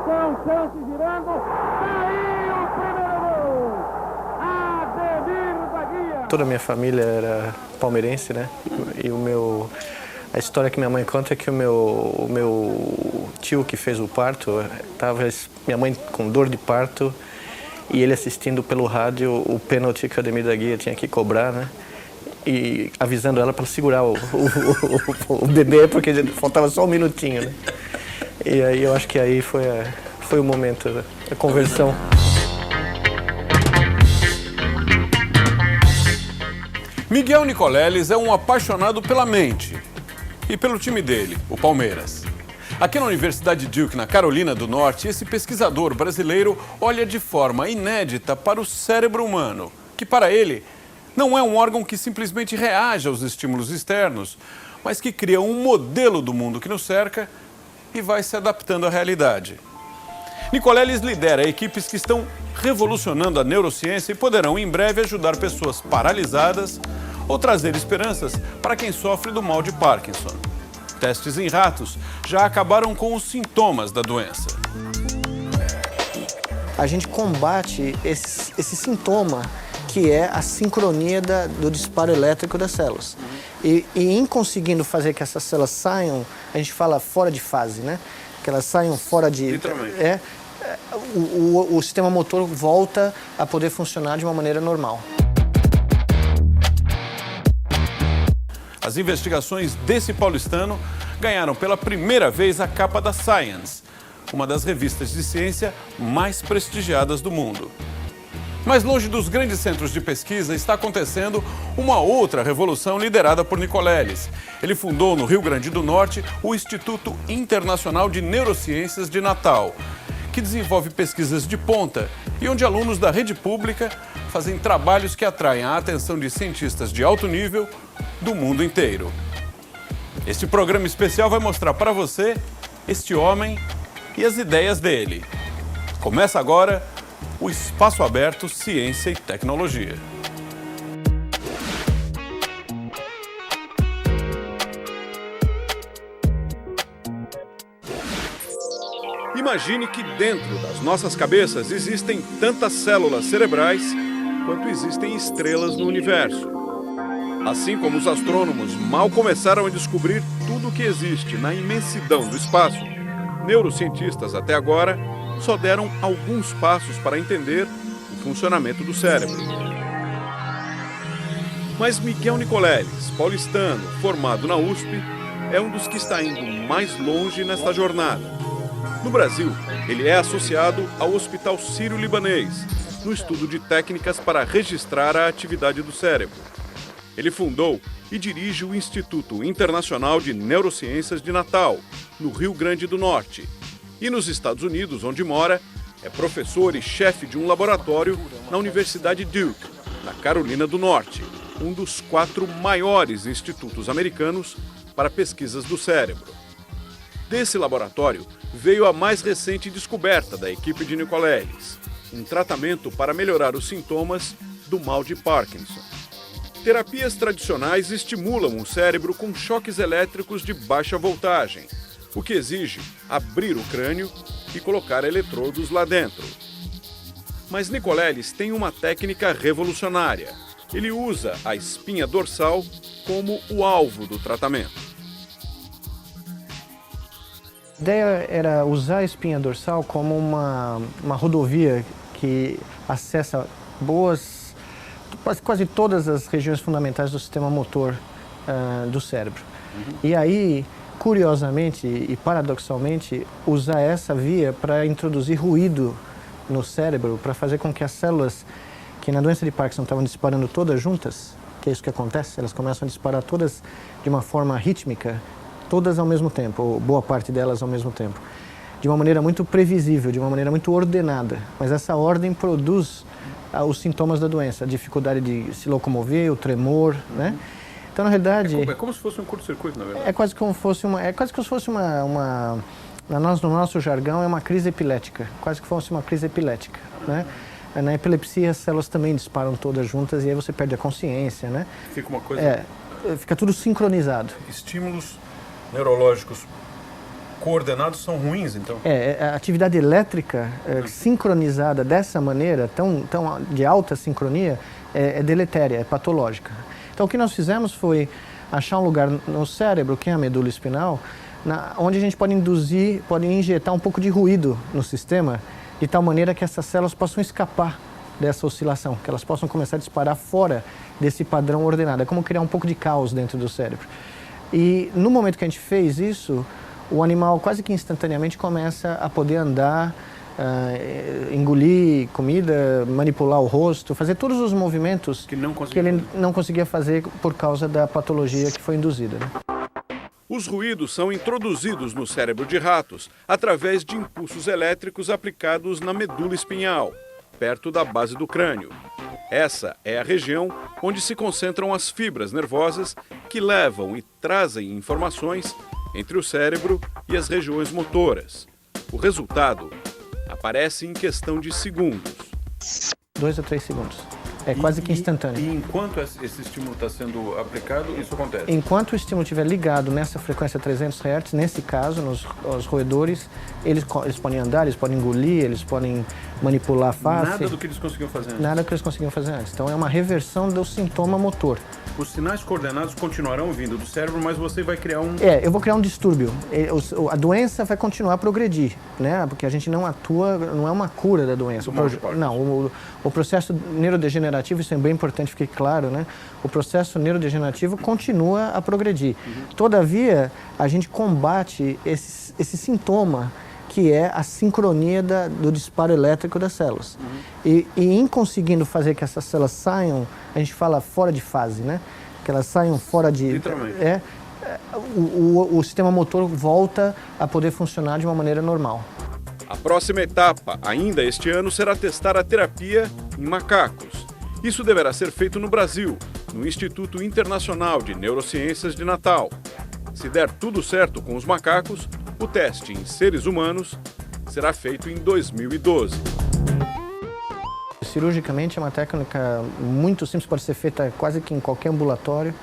Atenção, chance girando. Saiu o primeiro gol. Ademir da Guia. Toda a minha família era palmeirense, né? E a história que minha mãe conta é que o meu tio que fez o parto, minha mãe com dor de parto e ele assistindo pelo rádio o pênalti que o Ademir da Guia tinha que cobrar, né? E avisando ela para segurar o bebê, porque faltava só um minutinho, né? E aí eu acho que aí foi o momento da conversão. Miguel Nicoleles é um apaixonado pela mente e pelo time dele, o Palmeiras. Aqui na Universidade Duke, na Carolina do Norte, esse pesquisador brasileiro olha de forma inédita para o cérebro humano, que para ele não é um órgão que simplesmente reage aos estímulos externos, mas que cria um modelo do mundo que nos cerca e vai se adaptando à realidade. Nicoleles lidera equipes que estão revolucionando a neurociência e poderão em breve ajudar pessoas paralisadas ou trazer esperanças para quem sofre do mal de Parkinson. Testes em ratos já acabaram com os sintomas da doença. A gente combate esse sintoma, que é a sincronia do disparo elétrico das células. E em conseguindo fazer que essas células saiam, a gente fala fora de fase, né? Que elas saiam fora de... Literalmente. O sistema motor volta a poder funcionar de uma maneira normal. As investigações desse paulistano ganharam pela primeira vez a capa da Science, uma das revistas de ciência mais prestigiadas do mundo. Mas longe dos grandes centros de pesquisa está acontecendo uma outra revolução liderada por Nicoleles. Ele fundou no Rio Grande do Norte o Instituto Internacional de Neurociências de Natal, que desenvolve pesquisas de ponta e onde alunos da rede pública fazem trabalhos que atraem a atenção de cientistas de alto nível do mundo inteiro. Este programa especial vai mostrar para você este homem e as ideias dele. Começa agora o Espaço Aberto Ciência e Tecnologia. Imagine que dentro das nossas cabeças existem tantas células cerebrais quanto existem estrelas no universo. Assim como os astrônomos mal começaram a descobrir tudo o que existe na imensidão do espaço, neurocientistas até agora só deram alguns passos para entender o funcionamento do cérebro. Mas Miguel Nicoleles, paulistano, formado na USP, é um dos que está indo mais longe nesta jornada. No Brasil, ele é associado ao Hospital Sírio-Libanês, no estudo de técnicas para registrar a atividade do cérebro. Ele fundou e dirige o Instituto Internacional de Neurociências de Natal, no Rio Grande do Norte. E nos Estados Unidos, onde mora, é professor e chefe de um laboratório na Universidade Duke, na Carolina do Norte, um dos 4 maiores institutos americanos para pesquisas do cérebro. Desse laboratório veio a mais recente descoberta da equipe de Nicoleles, um tratamento para melhorar os sintomas do mal de Parkinson. Terapias tradicionais estimulam o cérebro com choques elétricos de baixa voltagem, o que exige abrir o crânio e colocar eletrodos lá dentro. Mas Nicoleles tem uma técnica revolucionária. Ele usa a espinha dorsal como o alvo do tratamento. A ideia era usar a espinha dorsal como uma rodovia que acessa quase todas as regiões fundamentais do sistema motor do cérebro. E aí, curiosamente e paradoxalmente, usar essa via para introduzir ruído no cérebro, para fazer com que as células que na doença de Parkinson estavam disparando todas juntas, que é isso que acontece, elas começam a disparar todas de uma forma rítmica, todas ao mesmo tempo, ou boa parte delas ao mesmo tempo, de uma maneira muito previsível, de uma maneira muito ordenada. Mas essa ordem produz os sintomas da doença, a dificuldade de se locomover, o tremor, né? Então, na realidade... É como se fosse um curto-circuito, na verdade. É quase como se fosse no nosso jargão, é uma crise epilética, quase que fosse uma crise epilética, né? Na epilepsia, as células também disparam todas juntas e aí você perde a consciência, né? Fica uma coisa... Fica tudo sincronizado. Estímulos neurológicos coordenados são ruins, então? A atividade elétrica sincronizada dessa maneira, tão de alta sincronia, é deletéria, é patológica. Então, o que nós fizemos foi achar um lugar no cérebro, que é a medula espinal, onde a gente pode injetar um pouco de ruído no sistema, de tal maneira que essas células possam escapar dessa oscilação, que elas possam começar a disparar fora desse padrão ordenado. É como criar um pouco de caos dentro do cérebro. E no momento que a gente fez isso, o animal quase que instantaneamente começa a poder andar, engolir comida, manipular o rosto, fazer todos os movimentos que ele não conseguia fazer por causa da patologia que foi induzida, né? Os ruídos são introduzidos no cérebro de ratos através de impulsos elétricos aplicados na medula espinhal, perto da base do crânio. Essa é a região onde se concentram as fibras nervosas que levam e trazem informações entre o cérebro e as regiões motoras. O resultado aparece em questão de segundos. 2 a 3 segundos. É quase que instantâneo. E enquanto esse estímulo está sendo aplicado, isso acontece? Enquanto o estímulo estiver ligado nessa frequência 300 Hz, nesse caso, nos roedores, eles podem andar, eles podem engolir, eles podem manipular a face. Nada do que eles conseguiam fazer antes? Nada do que eles conseguiam fazer antes. Então é uma reversão do sintoma motor. Os sinais coordenados continuarão vindo do cérebro, mas você vai criar um... Eu vou criar um distúrbio. A doença vai continuar a progredir, né? Porque a gente não atua, não é uma cura da doença. Não, o processo neurodegenerativo, isso é bem importante, fique claro, né? O processo neurodegenerativo continua a progredir. Todavia, a gente combate esse sintoma, que é a sincronia do disparo elétrico das células. E em conseguindo fazer que essas células saiam, a gente fala fora de fase, né? Que elas saiam fora de... Literalmente. O sistema motor volta a poder funcionar de uma maneira normal. A próxima etapa, ainda este ano, será testar a terapia em macacos. Isso deverá ser feito no Brasil, no Instituto Internacional de Neurociências de Natal. Se der tudo certo com os macacos, o teste em seres humanos será feito em 2012. Cirurgicamente é uma técnica muito simples, pode ser feita quase que em qualquer ambulatório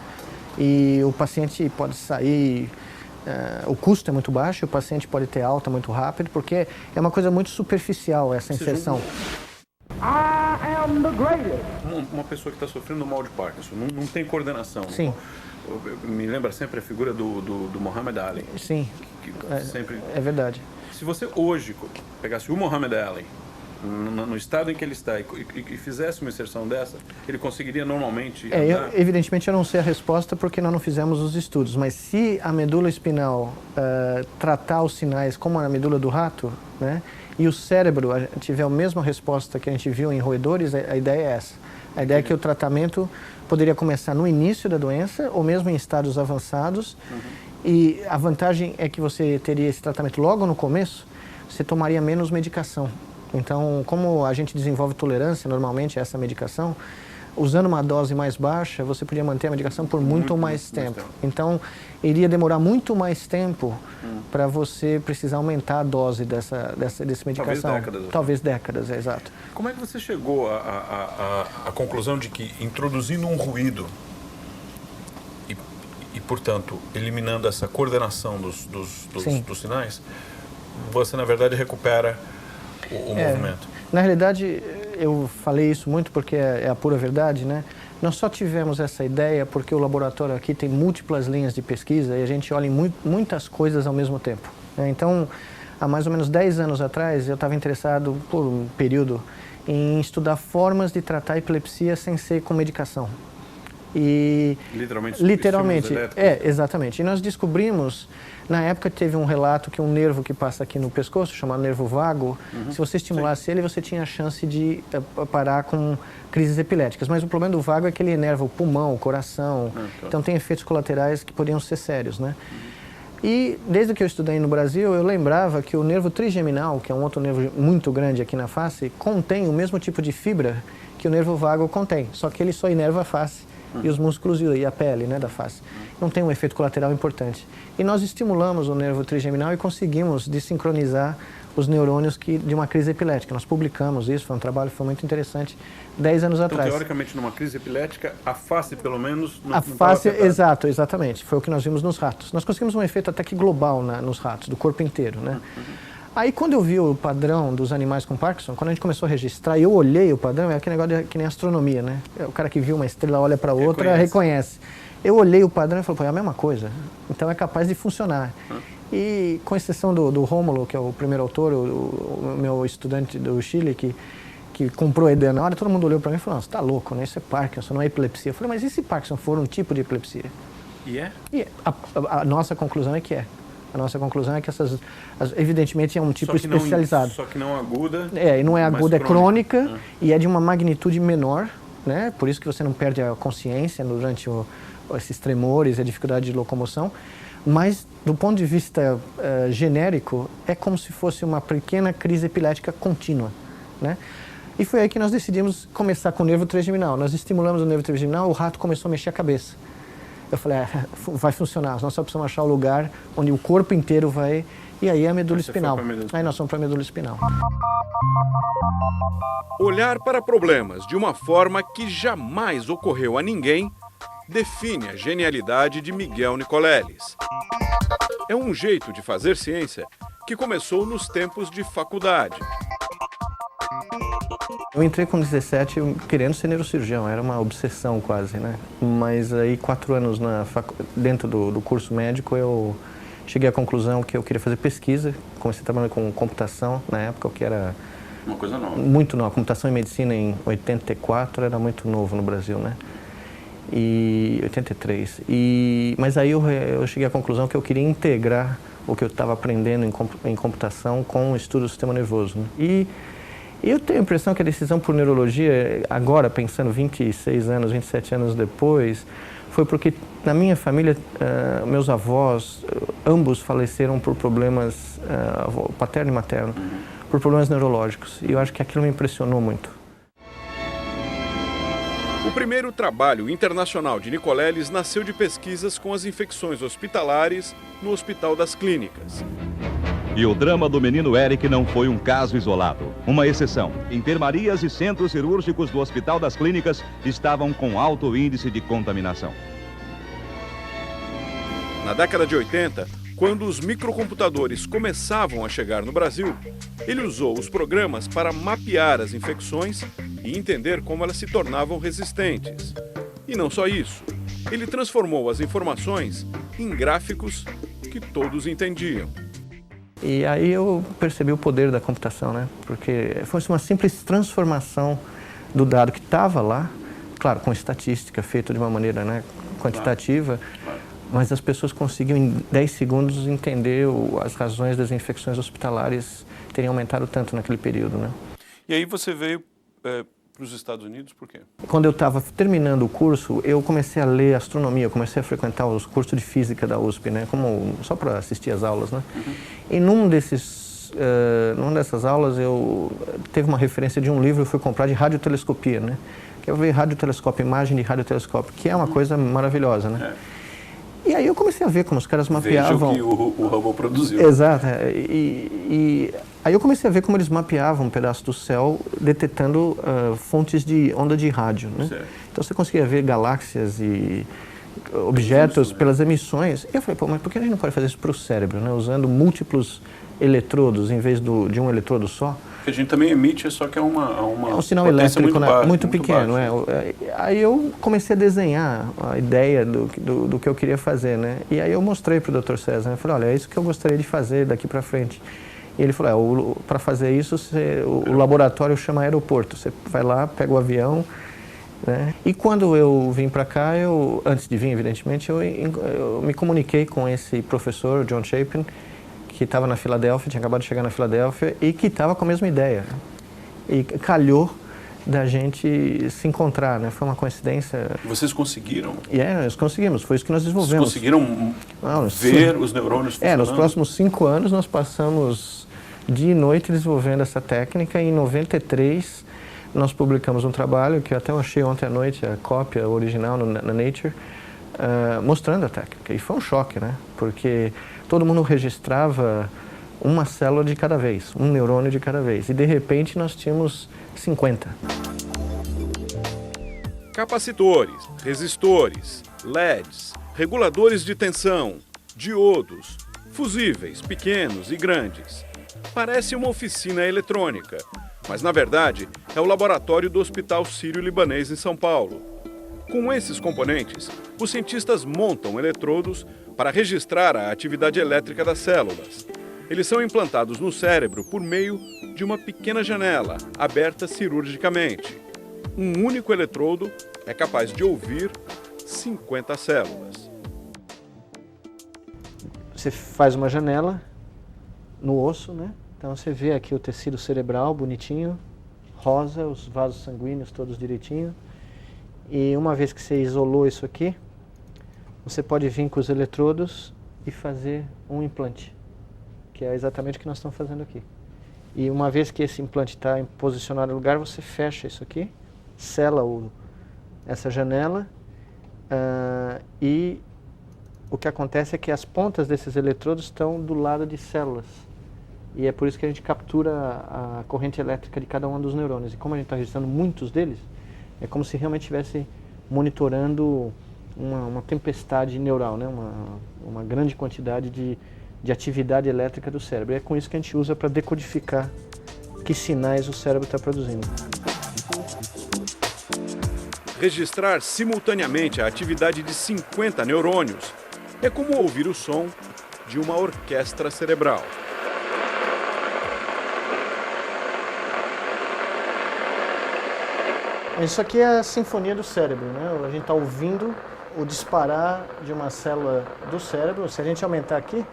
e o paciente pode sair, o custo é muito baixo, o paciente pode ter alta muito rápido, porque é uma coisa muito superficial essa inserção. Uma pessoa que está sofrendo mal de Parkinson, não tem coordenação. Sim. Me lembra sempre a figura do Muhammad Ali. Sim, sempre... é verdade. Se você hoje pegasse o Muhammad Ali, no estado em que ele está, e fizesse uma inserção dessa, ele conseguiria normalmente andar? Evidentemente eu não sei a resposta porque nós não fizemos os estudos, mas se a medula espinal tratar os sinais como a medula do rato, né, e o cérebro tiver a mesma resposta que a gente viu em roedores, a ideia é essa. A ideia é que o tratamento poderia começar no início da doença ou mesmo em estados avançados. E a vantagem é que você teria esse tratamento logo no começo, você tomaria menos medicação. Então, como a gente desenvolve tolerância normalmente a essa medicação, usando uma dose mais baixa, você podia manter a medicação por muito mais tempo. Então, iria demorar muito mais tempo para você precisar aumentar a dose dessa medicação. Talvez décadas, exato. Como é que você chegou à conclusão de que introduzindo um ruído e portanto, eliminando essa coordenação dos sinais, você, na verdade, recupera o movimento? Na realidade, eu falei isso muito porque é a pura verdade, né? Nós só tivemos essa ideia porque o laboratório aqui tem múltiplas linhas de pesquisa e a gente olha em muitas coisas ao mesmo tempo, né? Então, há mais ou menos 10 anos atrás, eu estava interessado, por um período, em estudar formas de tratar a epilepsia sem ser com medicação. E literalmente, exatamente. E nós descobrimos, na época teve um relato que um nervo que passa aqui no pescoço, chamado nervo vago, se você estimulasse ele, você tinha a chance de parar com crises epiléticas. Mas o problema do vago é que ele inerva o pulmão, o coração, então tem efeitos colaterais que poderiam ser sérios, né? E desde que eu estudei no Brasil, eu lembrava que o nervo trigeminal, que é um outro nervo muito grande aqui na face, contém o mesmo tipo de fibra que o nervo vago contém, só que ele só inerva a face e os músculos e a pele, né, da face. Não tem um efeito colateral importante. E nós estimulamos o nervo trigeminal e conseguimos desincronizar os neurônios de uma crise epilética. Nós publicamos isso, foi um trabalho foi muito interessante, 10 anos Então, atrás. teoricamente, numa crise epilética, a face, pelo menos, não A estava face, afetada. exatamente. Foi o que nós vimos nos ratos. Nós conseguimos um efeito até que global nos ratos, do corpo inteiro, né? Aí, quando eu vi o padrão dos animais com Parkinson, quando a gente começou a registrar, eu olhei o padrão, é aquele negócio que nem astronomia, né? O cara que viu uma estrela olha para outra, reconhece. Eu olhei o padrão e falei, pô, é a mesma coisa. Então, é capaz de funcionar. E, com exceção do Rômulo, que é o primeiro autor, o meu estudante do Chile, que comprou a ideia na hora, todo mundo olhou para mim e falou, você está louco, né? Isso é Parkinson, não é epilepsia. Eu falei, mas e se Parkinson for um tipo de epilepsia? E é? E a nossa conclusão é que é. A nossa conclusão é que evidentemente é um tipo especializado. Só que não aguda. E não é aguda, é crônica É. e é de uma magnitude menor, né? Por isso que você não perde a consciência durante esses tremores e a dificuldade de locomoção. Mas, do ponto de vista genérico, é como se fosse uma pequena crise epilética contínua, né? E foi aí que nós decidimos começar com o nervo trigeminal. Nós estimulamos o nervo trigeminal, o rato começou a mexer a cabeça. Eu falei, vai funcionar, nós só precisamos achar o lugar onde o corpo inteiro vai... E aí é a medula espinal. Aí nós fomos para a medula espinal. Olhar para problemas de uma forma que jamais ocorreu a ninguém define a genialidade de Miguel Nicoleles. É um jeito de fazer ciência que começou nos tempos de faculdade. Eu entrei com 17 querendo ser neurocirurgião, era uma obsessão quase, né? Mas aí 4 anos dentro do curso médico eu cheguei à conclusão que eu queria fazer pesquisa, comecei trabalhando com computação na época, o que era Uma coisa nova. muito nova. Computação e medicina em 84 era muito novo no Brasil, né? E 83. Mas aí eu cheguei à conclusão que eu queria integrar o que eu estava aprendendo em computação com o estudo do sistema nervoso, né? E eu tenho a impressão que a decisão por neurologia, agora pensando 26 anos, 27 anos depois, foi porque na minha família, meus avós, ambos faleceram por problemas, paterno e materno, por problemas neurológicos. E eu acho que aquilo me impressionou muito. O primeiro trabalho internacional de Nicoleles nasceu de pesquisas com as infecções hospitalares no Hospital das Clínicas. E o drama do menino Eric não foi um caso isolado. Uma exceção. Enfermarias e centros cirúrgicos do Hospital das Clínicas estavam com alto índice de contaminação. Na década de 80, quando os microcomputadores começavam a chegar no Brasil, ele usou os programas para mapear as infecções e entender como elas se tornavam resistentes. E não só isso, ele transformou as informações em gráficos que todos entendiam. E aí eu percebi o poder da computação, né? Porque fosse uma simples transformação do dado que estava lá, claro, com estatística, feito de uma maneira, né, quantitativa, mas as pessoas conseguiam em 10 segundos entender as razões das infecções hospitalares terem aumentado tanto naquele período, né? E aí você veio para os Estados Unidos por quê? Quando eu estava terminando o curso, eu comecei a ler astronomia, eu comecei a frequentar os cursos de física da USP, né? Só para assistir às aulas, né? E numa dessas aulas teve uma referência de um livro que eu fui comprar de radiotelescopia, né? Que eu vi radiotelescópio, imagem de radiotelescópio, que é uma coisa maravilhosa, né? E aí eu comecei a ver como os caras mapeavam... Veja o que o Hubble produziu. Exato. E aí eu comecei a ver como eles mapeavam um pedaço do céu, detectando fontes de onda de rádio, né? Certo. Então você conseguia ver galáxias e objetos pelas emissões. E eu falei, pô, mas por que a gente não pode fazer isso para o cérebro, né? Usando múltiplos eletrodos em vez de um eletrodo só? Porque a gente também emite, só que é um sinal elétrico muito pequeno. baixo. Aí eu comecei a desenhar a ideia do que eu queria fazer, né? E aí eu mostrei para o Dr. César, né? Eu falei, olha, é isso que eu gostaria de fazer daqui para frente. E ele falou, para fazer isso, o laboratório chama aeroporto. Você vai lá, pega o avião, né? E quando eu vim para cá, antes de vir, evidentemente, eu me comuniquei com esse professor, John Chapin, que estava na Filadélfia, tinha acabado de chegar na Filadélfia, e que estava com a mesma ideia. E calhou da gente se encontrar, né? Foi uma coincidência. Vocês conseguiram? Nós conseguimos, foi isso que nós desenvolvemos. Vocês conseguiram ver os neurônios funcionando? Nos próximos 5 anos nós passamos dia e noite desenvolvendo essa técnica. E em 93 nós publicamos um trabalho que eu até achei ontem à noite, a cópia original na Nature, mostrando a técnica. E foi um choque, né? Porque todo mundo registrava uma célula de cada vez, um neurônio de cada vez. E de repente nós tínhamos 50. Capacitores, resistores, LEDs, reguladores de tensão, diodos, fusíveis pequenos e grandes. Parece uma oficina eletrônica, mas na verdade é o laboratório do Hospital Sírio-Libanês em São Paulo. Com esses componentes, os cientistas montam eletrodos para registrar a atividade elétrica das células. Eles são implantados no cérebro por meio de uma pequena janela, aberta cirurgicamente. Um único eletrodo é capaz de ouvir 50 células. Você faz uma janela no osso, né? Então você vê aqui o tecido cerebral bonitinho, rosa, os vasos sanguíneos todos direitinho. E uma vez que você isolou isso aqui, você pode vir com os eletrodos e fazer um implante, que é exatamente o que nós estamos fazendo aqui. E uma vez que esse implante está posicionado no lugar, você fecha isso aqui, sela essa janela e o que acontece é que as pontas desses eletrodos estão do lado de células. E é por isso que a gente captura a corrente elétrica de cada um dos neurônios. E como a gente está registrando muitos deles, é como se realmente estivesse monitorando uma tempestade neural, né? uma grande quantidade de atividade elétrica do cérebro. E é com isso que a gente usa para decodificar que sinais o cérebro está produzindo. Registrar simultaneamente a atividade de 50 neurônios é como ouvir o som de uma orquestra cerebral. Isso aqui é a sinfonia do cérebro, né? A gente está ouvindo o disparar de uma célula do cérebro. Se a gente aumentar aqui,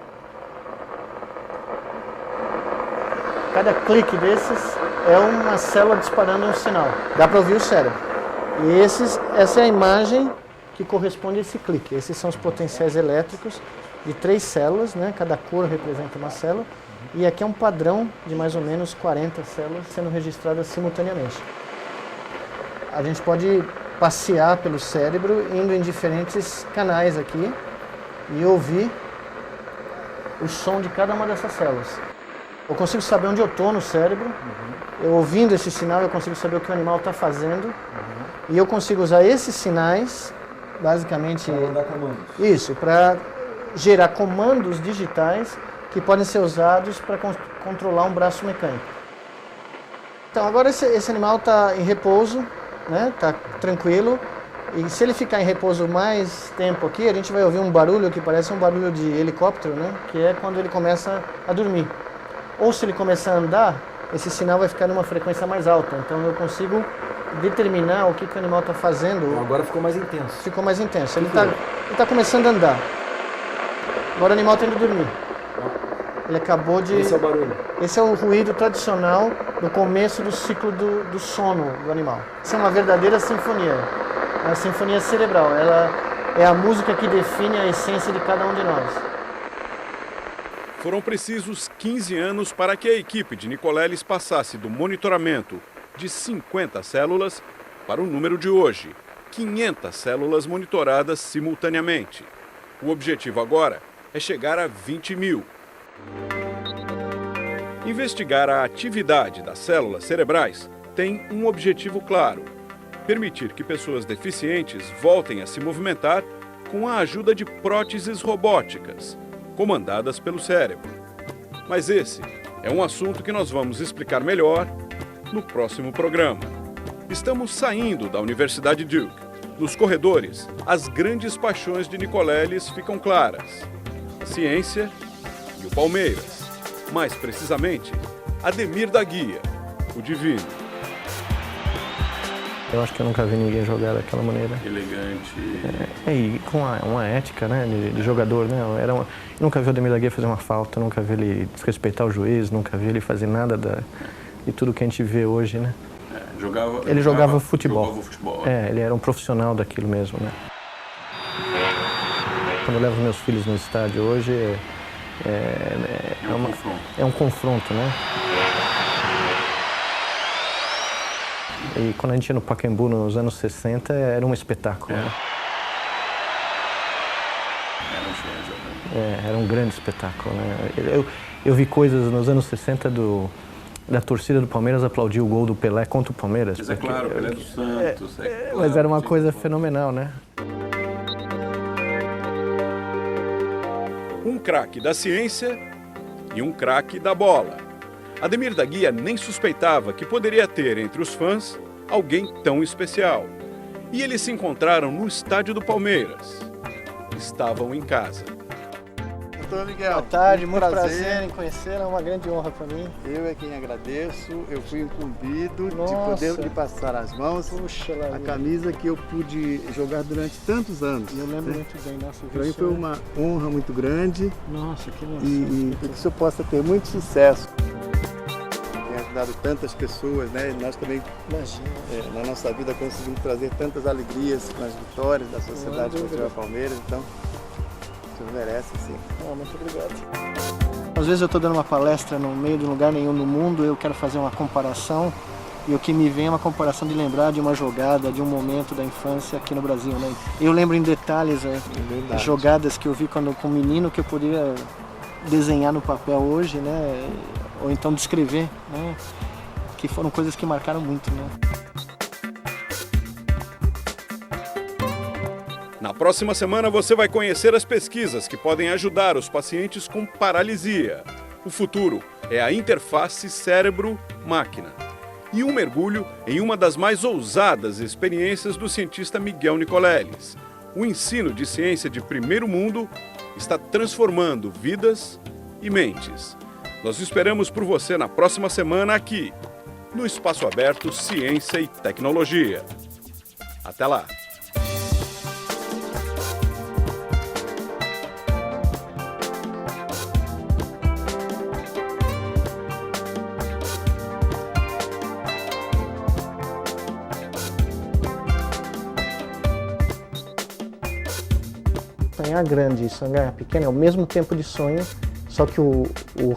cada clique desses é uma célula disparando um sinal. Dá para ouvir o cérebro. E essa é a imagem que corresponde a esse clique. Esses são os potenciais elétricos de 3 células, né? Cada cor representa uma célula. E aqui é um padrão de mais ou menos 40 células sendo registradas simultaneamente. A gente pode passear pelo cérebro indo em diferentes canais aqui e ouvir o som de cada uma dessas células. Eu consigo saber onde eu estou no cérebro, eu ouvindo esse sinal eu consigo saber o que o animal está fazendo e eu consigo usar esses sinais, basicamente, para mandar comandos. Isso, para gerar comandos digitais que podem ser usados para controlar um braço mecânico. Então agora esse animal está em repouso, né? Tá tranquilo, e se ele ficar em repouso mais tempo aqui, a gente vai ouvir um barulho que parece um barulho de helicóptero, né? Que é quando ele começa a dormir. Ou se ele começar a andar, esse sinal vai ficar numa frequência mais alta, então eu consigo determinar o que o animal está fazendo. Então agora ficou mais intenso. Ficou mais intenso, ele está começando a andar. Agora o animal está indo dormir. Ele acabou de... Esse é o barulho. Esse é o ruído tradicional do começo do ciclo do sono do animal. Isso é uma verdadeira sinfonia. É uma sinfonia cerebral. Ela é a música que define a essência de cada um de nós. Foram precisos 15 anos para que a equipe de Nicoleles passasse do monitoramento de 50 células para o número de hoje, 500 células monitoradas simultaneamente. O objetivo agora é chegar a 20 mil. Investigar a atividade das células cerebrais tem um objetivo claro: permitir que pessoas deficientes voltem a se movimentar com a ajuda de próteses robóticas, comandadas pelo cérebro. Mas esse é um assunto que nós vamos explicar melhor no próximo programa. Estamos saindo da Universidade Duke. Nos corredores, as grandes paixões de Nicoleles ficam claras: a ciência e o Palmeiras. Mais precisamente, Ademir da Guia, o divino. Eu acho que eu nunca vi ninguém jogar daquela maneira. Elegante. E com uma ética, né, de jogador, né? Nunca vi o Ademir da Guia fazer uma falta, nunca vi ele desrespeitar o juiz, nunca vi ele fazer nada de tudo que a gente vê hoje, né? Ele jogava futebol. Ele era um profissional daquilo mesmo, né? Quando eu levo meus filhos no estádio hoje, é um confronto, né? E quando a gente ia no Pacaembu nos anos 60, era um espetáculo, né? Era um grande espetáculo, né? Eu vi coisas nos anos 60 da torcida do Palmeiras aplaudir o gol do Pelé contra o Palmeiras. Mas é claro, Pelé do Santos. Mas era uma coisa fenomenal, né? Um craque da ciência e um craque da bola. Ademir da Guia nem suspeitava que poderia ter entre os fãs alguém tão especial. E eles se encontraram no estádio do Palmeiras. Estavam em casa. Doutor Miguel, Boa tarde, muito prazer em conhecer, é uma grande honra para mim. Eu é quem agradeço, eu fui incumbido Nossa. de poder lhe passar as mãos Puxa lá, a camisa que eu pude jogar durante tantos anos. eu lembro né? muito bem, nossa, Para mim foi uma honra muito grande Nossa, que emoção. e que o senhor possa ter muito sucesso. Tem ajudado tantas pessoas, né? E nós também, Imagina. na nossa vida, conseguimos trazer tantas alegrias nas vitórias da Sociedade Cultural Palmeiras, então o senhor merece, sim. Muito obrigado. Às vezes eu estou dando uma palestra no meio de um lugar nenhum no mundo, eu quero fazer uma comparação e o que me vem é uma comparação de lembrar de uma jogada, de um momento da infância aqui no Brasil, né? Eu lembro em detalhes Verdade. jogadas que eu vi quando com um menino que eu poderia desenhar no papel hoje, né? Ou então descrever, né? Que foram coisas que marcaram muito, né? Na próxima semana você vai conhecer as pesquisas que podem ajudar os pacientes com paralisia. O futuro é a interface cérebro-máquina. E um mergulho em uma das mais ousadas experiências do cientista Miguel Nicoleles. O ensino de ciência de primeiro mundo está transformando vidas e mentes. Nós esperamos por você na próxima semana aqui, no Espaço Aberto Ciência e Tecnologia. Até lá! Sonhar grande e sonhar pequeno é o mesmo tempo de sonho, só que o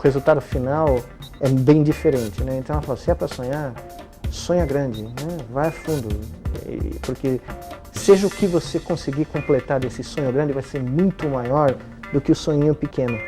resultado final é bem diferente, né? Então ela fala, se é para sonhar, sonha grande, né? Vai a fundo, porque seja o que você conseguir completar desse sonho grande, vai ser muito maior do que o sonhinho pequeno.